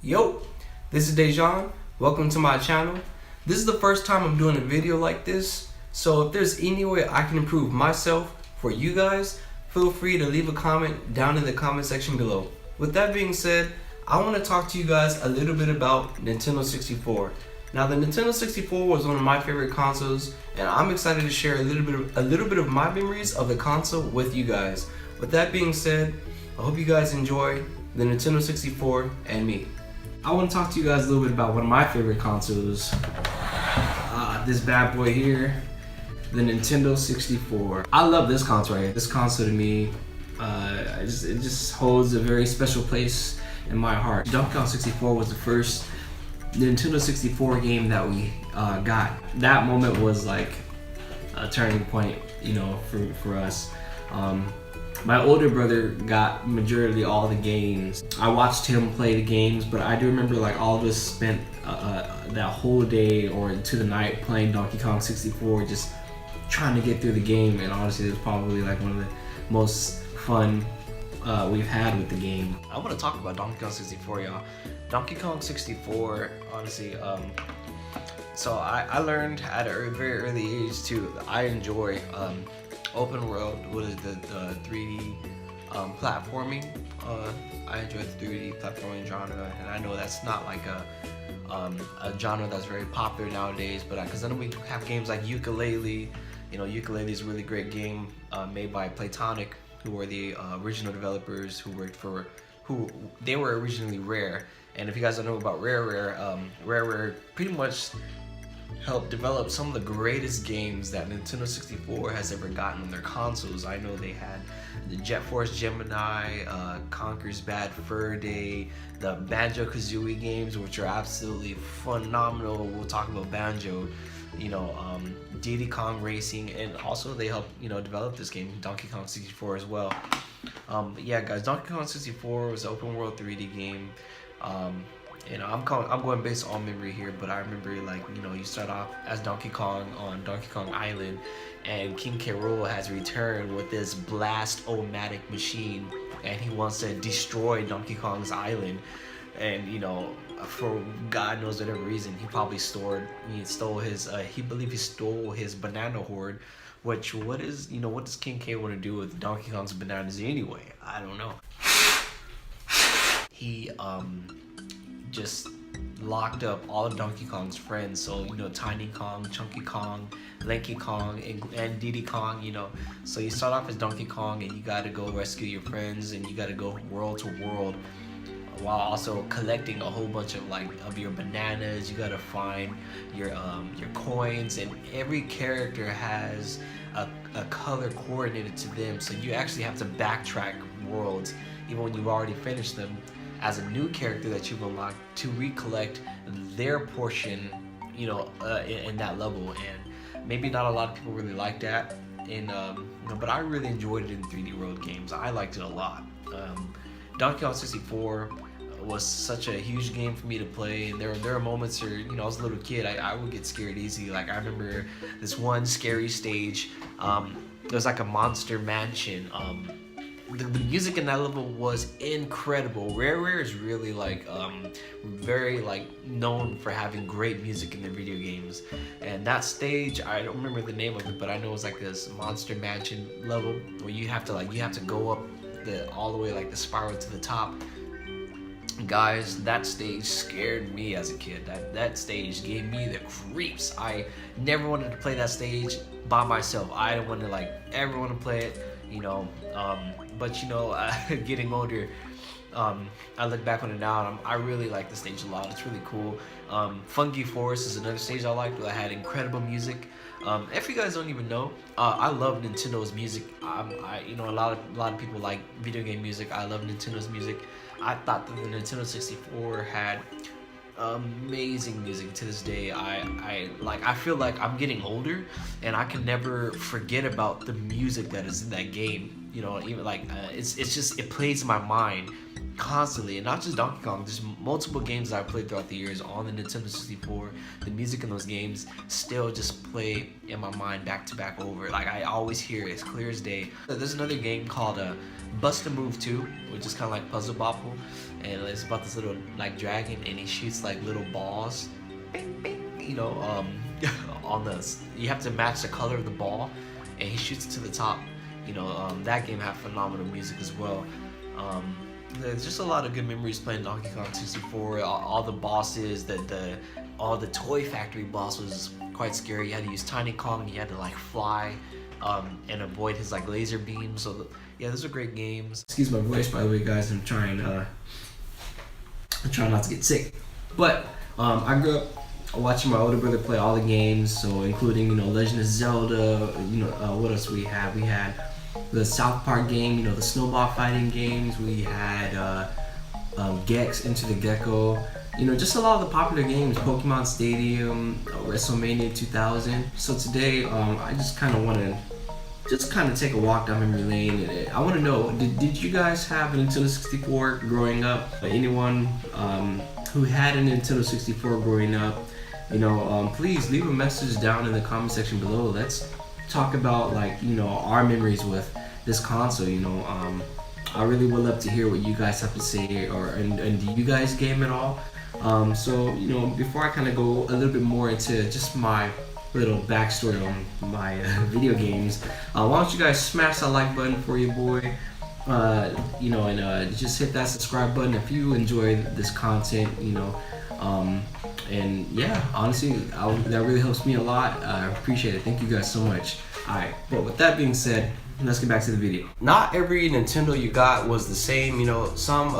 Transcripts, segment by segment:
Yo, this is Dejan. Welcome to my channel. This is the first time I'm doing a video like this, so if there's any way I can improve myself for you guys, feel free to leave a comment down in the comment section below. With that being said, I want to talk to you guys a little bit about Nintendo 64. Now, the Nintendo 64 was one of my favorite consoles, and I'm excited to share a little bit of my memories of the console with you guys. With that being said, I hope you guys enjoy the Nintendo 64 and me. I want to talk to you guys a little bit about one of my favorite consoles. This bad boy here, the Nintendo 64. I love this console right here. This console to me, it just holds a very special place in my heart. Donkey Kong 64 was the first Nintendo 64 game that we got. That moment was like a turning point, you know, for us. My older brother got majority all the games. I watched him play the games, but I do remember like all of us spent that whole day or to the night playing Donkey Kong 64, just trying to get through the game. And honestly, it was probably like one of the most fun we've had with the game. I want to talk about Donkey Kong 64, y'all. Donkey Kong 64, honestly, so I learned at a very early age too. I enjoy open world, what is the 3D platforming. I enjoy the 3D platforming genre, and I know that's not like a genre that's very popular nowadays, but because I know we have games like Ukulele. You know, Ukulele is a really great game made by Platonic, who were the original developers who worked for, they were originally Rare. And if you guys don't know about Rare pretty much helped develop some of the greatest games that Nintendo 64 has ever gotten on their consoles. I know they had the Jet Force Gemini, Conker's Bad Fur Day, the Banjo-Kazooie games, which are absolutely phenomenal. We'll talk about Banjo, you know, Diddy Kong Racing, and also they helped, you know, develop this game, Donkey Kong 64 as well. Yeah, guys, Donkey Kong 64 was an open world 3D game. You know, I'm going based on memory here, but I remember, like, you know, you start off as Donkey Kong on Donkey Kong Island, and King K. Rool has returned with this blast-o-matic machine, and he wants to destroy Donkey Kong's island. And you know, for God knows whatever reason, he probably stole his he stole his banana horde. Which, what does King K want to do with Donkey Kong's bananas anyway? I don't know. He just locked up all of Donkey Kong's friends, so you know, Tiny Kong, Chunky Kong, Lanky Kong, and Diddy Kong, you know. So you start off as Donkey Kong, and you gotta go rescue your friends, and you gotta go world to world, while also collecting a whole bunch of your bananas. You gotta find your coins, and every character has a color coordinated to them, so you actually have to backtrack worlds even when you've already finished them as a new character that you've unlocked to recollect their portion, you know, in that level. And maybe not a lot of people really like that, and you know, but I really enjoyed it in 3D World games. I liked it a lot. Donkey Kong 64 was such a huge game for me to play, and there are moments where, you know, I was a little kid, I would get scared easy. Like, I remember this one scary stage. It was like a monster mansion. The music in that level was incredible. Rare is really like very like known for having great music in their video games. And that stage, I don't remember the name of it, but I know it was like this monster mansion level where you have to go up all the way like the spiral to the top. Guys, that stage scared me as a kid. That stage gave me the creeps. I never wanted to play that stage by myself. I didn't want to ever want to play it, you know. But you know, getting older, I look back on it now, and I really like the stage a lot. It's really cool. Funky Forest is another stage I liked, that had incredible music. If you guys don't even know, I love Nintendo's music. You know, a lot of people like video game music. I love Nintendo's music. I thought that the Nintendo 64 had amazing music. To this day, I feel like I'm getting older, and I can never forget about the music that is in that game. You know, even like it plays in my mind constantly, and not just Donkey Kong, there's multiple games that I played throughout the years on the Nintendo 64. The music in those games still just play in my mind back to back over. Like, I always hear it as clear as day. There's another game called Bust a Move 2, which is kind of like Puzzle Bobble, and it's about this little like dragon, and he shoots like little balls, bing, bing, you know, on the, you have to match the color of the ball, and he shoots it to the top. You know, that game had phenomenal music as well. There's just a lot of good memories playing Donkey Kong 64. All the bosses, all the Toy Factory boss was quite scary. You had to use Tiny Kong, you had to like fly and avoid his like laser beams. So yeah, those are great games. Excuse my voice, by the way, guys. I'm trying not to get sick. But I grew up watching my older brother play all the games, so including, you know, Legend of Zelda. You know, what else we had? We had the South Park game, you know, the snowball fighting games. We had Gex, Into the Gecko. You know, just a lot of the popular games, Pokemon Stadium, WrestleMania 2000. So today, I just kind of want to take a walk down memory lane. I want to know, did you guys have a Nintendo 64 growing up? Anyone who had a Nintendo 64 growing up, you know, please leave a message down in the comment section below. Let's talk about, like, you know, our memories with this console. You know, I really would love to hear what you guys have to say, and do you guys game at all? So, you know, before I kind of go a little bit more into just my little backstory on my video games, why don't you guys smash that like button for your boy, you know, and just hit that subscribe button if you enjoy this content, you know. And yeah, honestly, that really helps me a lot. I appreciate it. Thank you guys so much. Alright, but with that being said, let's get back to the video. Not every Nintendo you got was the same. You know, some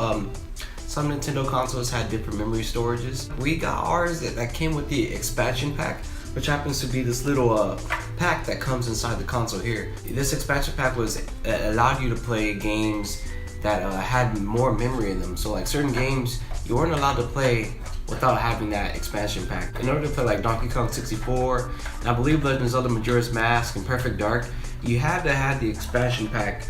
Nintendo consoles had different memory storages. We got ours that came with the expansion pack, which happens to be this little pack that comes inside the console here. This expansion pack allowed you to play games that had more memory in them. So like certain games you weren't allowed to play without having that expansion pack. In order to play like Donkey Kong 64, and I believe Legend of Zelda Majora's Mask and Perfect Dark, you had to have the expansion pack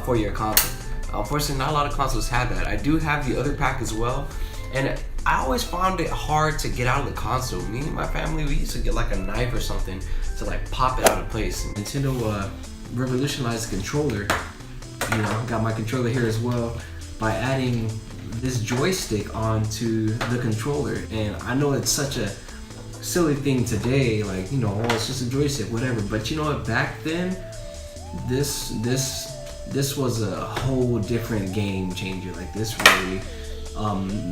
for your console. Unfortunately, not a lot of consoles had that. I do have the other pack as well, and I always found it hard to get out of the console. Me and my family, we used to get like a knife or something to like pop it out of place. Nintendo revolutionized the controller. You know, got my controller here as well by adding this joystick onto the controller. And I know it's such a silly thing today, like, you know, oh, it's just a joystick, whatever. But you know what? Back then, this was a whole different game changer. Like, this really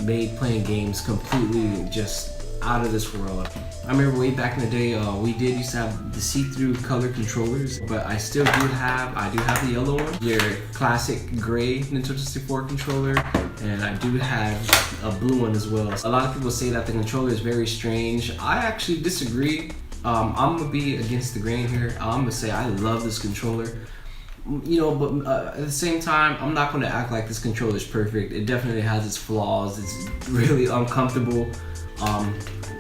made playing games completely just out of this world. I remember way back in the day, we used to have the see-through color controllers, but I do have the yellow one, your classic gray Nintendo 64 controller, and I do have a blue one as well. A lot of people say that the controller is very strange. I actually disagree. I'm gonna be against the grain here. I'm gonna say I love this controller. You know, but at the same time, I'm not gonna act like this controller is perfect. It definitely has its flaws. It's really uncomfortable.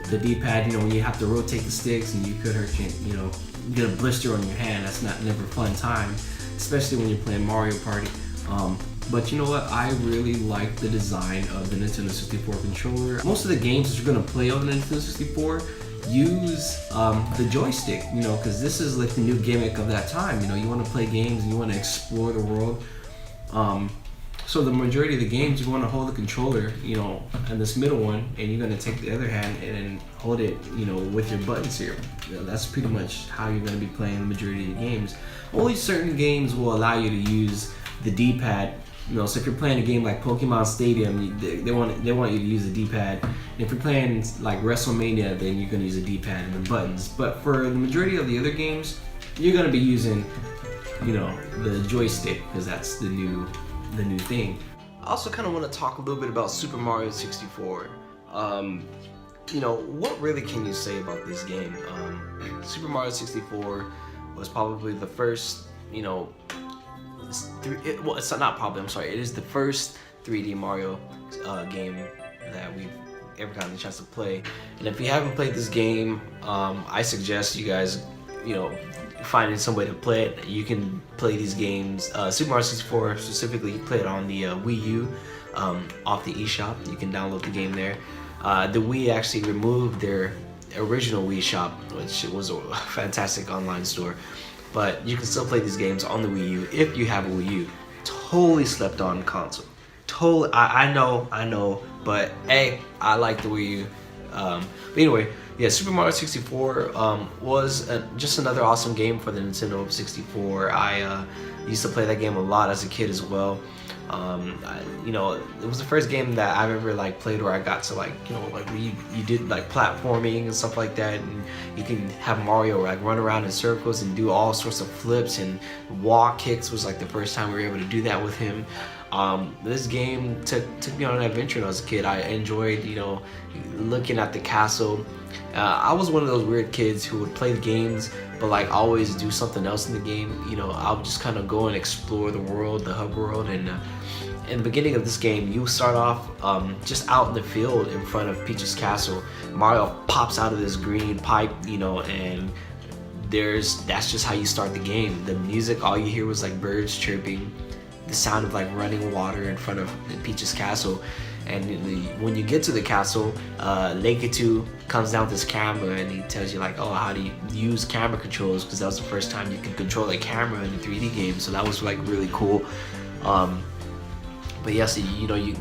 The D-pad, you know, when you have to rotate the sticks and you could hurt you know, get a blister on your hand. That's never a fun time, especially when you're playing Mario Party. But you know what? I really like the design of the Nintendo 64 controller. Most of the games that you're gonna play on the Nintendo 64 use the joystick, you know, because this is like the new gimmick of that time. You know, you want to play games and you want to explore the world. So the majority of the games, you want to hold the controller, you know, and this middle one, and you're going to take the other hand and hold it, you know, with your buttons here. You know, that's pretty much how you're going to be playing the majority of the games. Only certain games will allow you to use the D-pad. You know, so if you're playing a game like Pokemon Stadium, they want you to use the D-pad. And if you're playing like WrestleMania, then you're going to use the D-pad and the buttons. But for the majority of the other games, you're going to be using, you know, the joystick, because that's the new thing. I also kind of want to talk a little bit about Super Mario 64. You know, what really can you say about this game? Super Mario 64 was probably the first, you know, it's not probably, I'm sorry, it is the first 3D Mario game that we've ever gotten the chance to play. And if you haven't played this game, I suggest you guys, you know, finding some way to play it. You can play these games, Super Mario 64 specifically, you play it on the Wii U. off the eShop. You can download the game there. The Wii actually removed their original Wii shop, which was a fantastic online store, but you can still play these games on the Wii U if you have a Wii U. Totally slept on console. Totally, I know, but hey, I like the Wii U. But anyway, yeah, Super Mario 64 was just another awesome game for the Nintendo 64. I used to play that game a lot as a kid as well. You know, it was the first game that I've ever like played where I got to like, you know, like you did like platforming and stuff like that, and you can have Mario like run around in circles and do all sorts of flips, and wall kicks was like the first time we were able to do that with him. This game took me on an adventure when I was a kid. I enjoyed, you know, looking at the castle. I was one of those weird kids who would play the games but like always do something else in the game. You know, I would just kind of go and explore the world, the hub world. And in the beginning of this game, you start off just out in the field in front of Peach's castle. Mario pops out of this green pipe, you know, and that's just how you start the game. The music, all you hear was like birds chirping, the sound of like running water in front of Peach's castle. And when you get to the castle, Lakitu comes down with this camera and he tells you like, oh, how do you use camera controls, because that was the first time you could control a camera in a 3D game. So that was like really cool. But yes, you know, you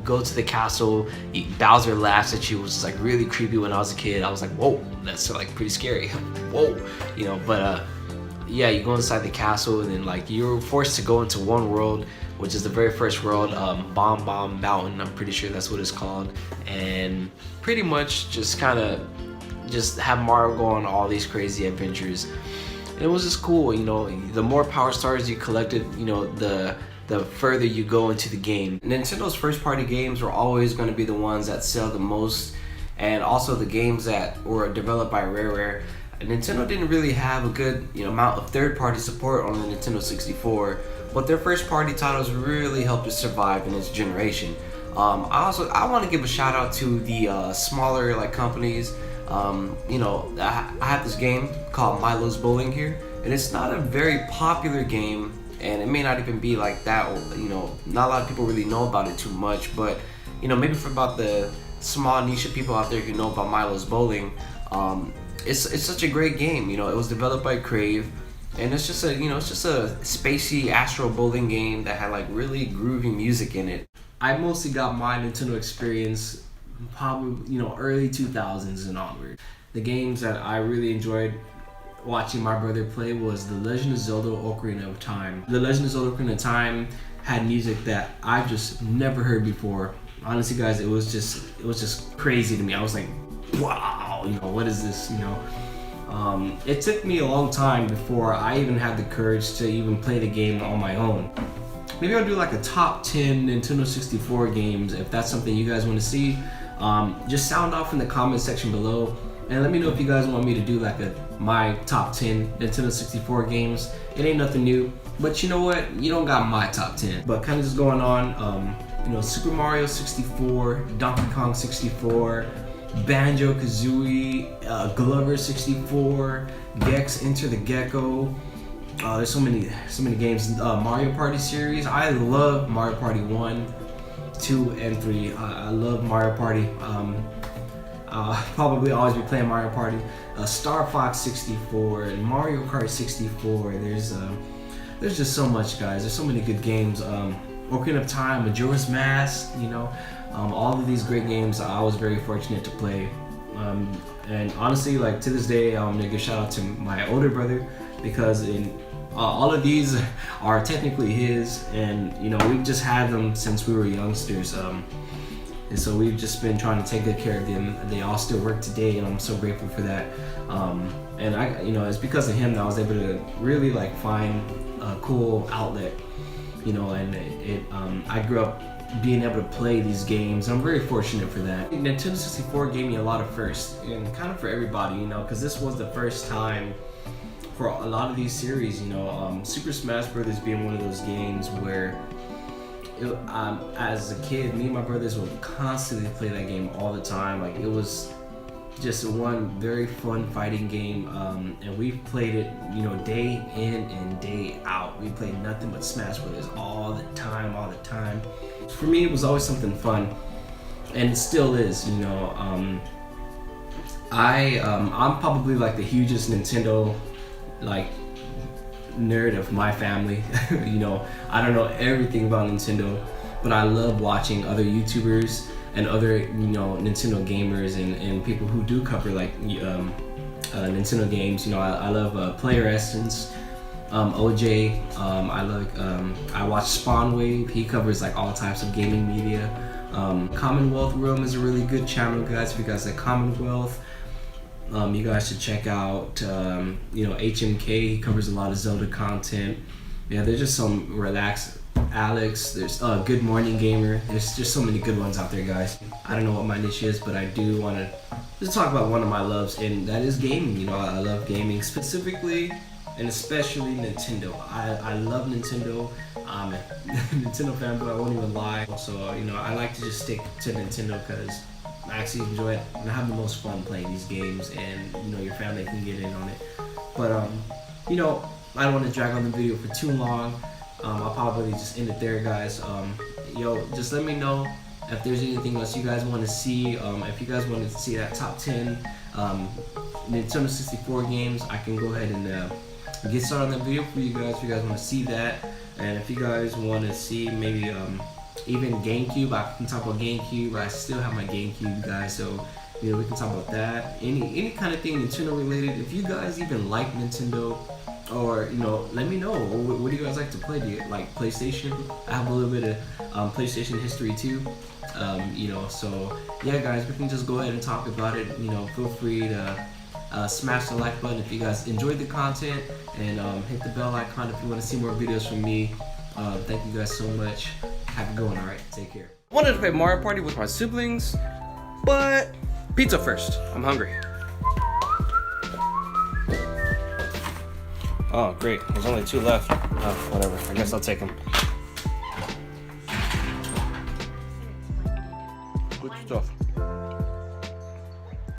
go to the castle. Bowser laughs at you, which is like really creepy. When I was a kid, I was like, whoa, that's like pretty scary. Whoa, you know. But yeah, you go inside the castle, and then like you're forced to go into one world, which is the very first world, Bomb Bomb Mountain. I'm pretty sure that's what it's called. And pretty much just kind of just have Mario go on all these crazy adventures. And it was just cool, you know. The more power stars you collected, you know, the further you go into the game. Nintendo's first party games were always going to be the ones that sell the most, and also the games that were developed by Rare. Nintendo didn't really have a good, you know, amount of third party support on the Nintendo 64, but their first party titles really helped it survive in its generation. I want to give a shout out to the smaller like companies. You know, I have this game called Milo's Bowling here, and it's not a very popular game, and it may not even be like that, you know, not a lot of people really know about it too much, but you know, maybe for about the small niche of people out there who know about Milo's Bowling, it's such a great game. You know, it was developed by Crave, and it's just a, you know, it's just a spacey astro bowling game that had like really groovy music in it. I mostly got my Nintendo experience probably, you know, early 2000s and onward. The games that I really enjoyed watching my brother play was The Legend of Zelda: Ocarina of Time. The Legend of Zelda: Ocarina of Time had music that I've just never heard before. Honestly, guys, it was just crazy to me. I was like, wow, you know, what is this, you know? It took me a long time before I even had the courage to even play the game on my own. Maybe I'll do like a top 10 Nintendo 64 games if that's something you guys want to see. Just sound off in the comment section below, and let me know if you guys want me to do like my top 10 Nintendo 64 games. It ain't nothing new, but you know what? You don't got my top 10. But kind of just going on, you know, Super Mario 64, Donkey Kong 64, Banjo-Kazooie, Glover 64, Gex Enter the Gecko. There's so many games. Mario Party series. I love Mario Party 1, 2, and 3. I love Mario Party. I'll probably always be playing Mario Party. Star Fox 64 and Mario Kart 64. There's just so much, guys. There's so many good games. Ocarina of Time, Majora's Mask, you know. All of these great games I was very fortunate to play. And honestly, like to this day, I'm gonna give a shout out to my older brother, because all of these are technically his, and you know, we've just had them since we were youngsters. And so we've just been trying to take good care of them. They all still work today, and I'm so grateful for that. And I, you know, it's because of him that I was able to really like find a cool outlet, you know, and I grew up being able to play these games. I'm very fortunate for that. Nintendo 64 gave me a lot of firsts, and kind of for everybody, you know, because this was the first time for a lot of these series, you know, Super Smash Brothers being one of those games where as a kid, me and my brothers would constantly play that game all the time. Like, it was just one very fun fighting game, and we've played it, you know, day in and day out. We played nothing but Smash Brothers all the time. For me, it was always something fun, and it still is. You know, I'm probably like the hugest Nintendo like nerd of my family. You know, I don't know everything about Nintendo, but I love watching other YouTubers and other, you know, Nintendo gamers and people who do cover like Nintendo games. You know, I love Player Essence, OJ. I watch Spawnwave. He covers like all types of gaming media. Commonwealth Room is a really good channel, guys. If you guys like Commonwealth, you guys should check out, you know, HMK. He covers a lot of Zelda content. Yeah, there's just some relaxed. Alex, there's Good Morning Gamer. There's just so many good ones out there, guys. I don't know what my niche is, but I do want to just talk about one of my loves, and that is gaming. You know, I love gaming specifically and especially Nintendo. I love Nintendo. I'm a Nintendo fan, but I won't even lie. So, you know, I like to just stick to Nintendo because I actually enjoy it and I have the most fun playing these games, and you know, your family can get in on it. But you know, I don't want to drag on the video for too long. I'll probably just end it there, guys. Yo, just let me know if there's anything else you guys want to see. If you guys want to see that top 10 Nintendo 64 games, I can go ahead and get started on that video for you guys if you guys want to see that. And if you guys want to see maybe even GameCube, I can talk about GameCube. I still have my GameCube, guys, so you know, we can talk about that. Any kind of thing Nintendo related. If you guys even like Nintendo, or you know, let me know. What do you guys like to play? Do you like PlayStation? I have a little bit of PlayStation history too. You know, so yeah, guys, we can just go ahead and talk about it. You know, feel free to smash the like button if you guys enjoyed the content, and hit the bell icon if you want to see more videos from me. Thank you guys so much. Have a good one. All right, take care. I wanted to play Mario Party with my siblings, but pizza first. I'm hungry. Oh, great. There's only 2 left. Oh, whatever. I guess I'll take them. Good stuff.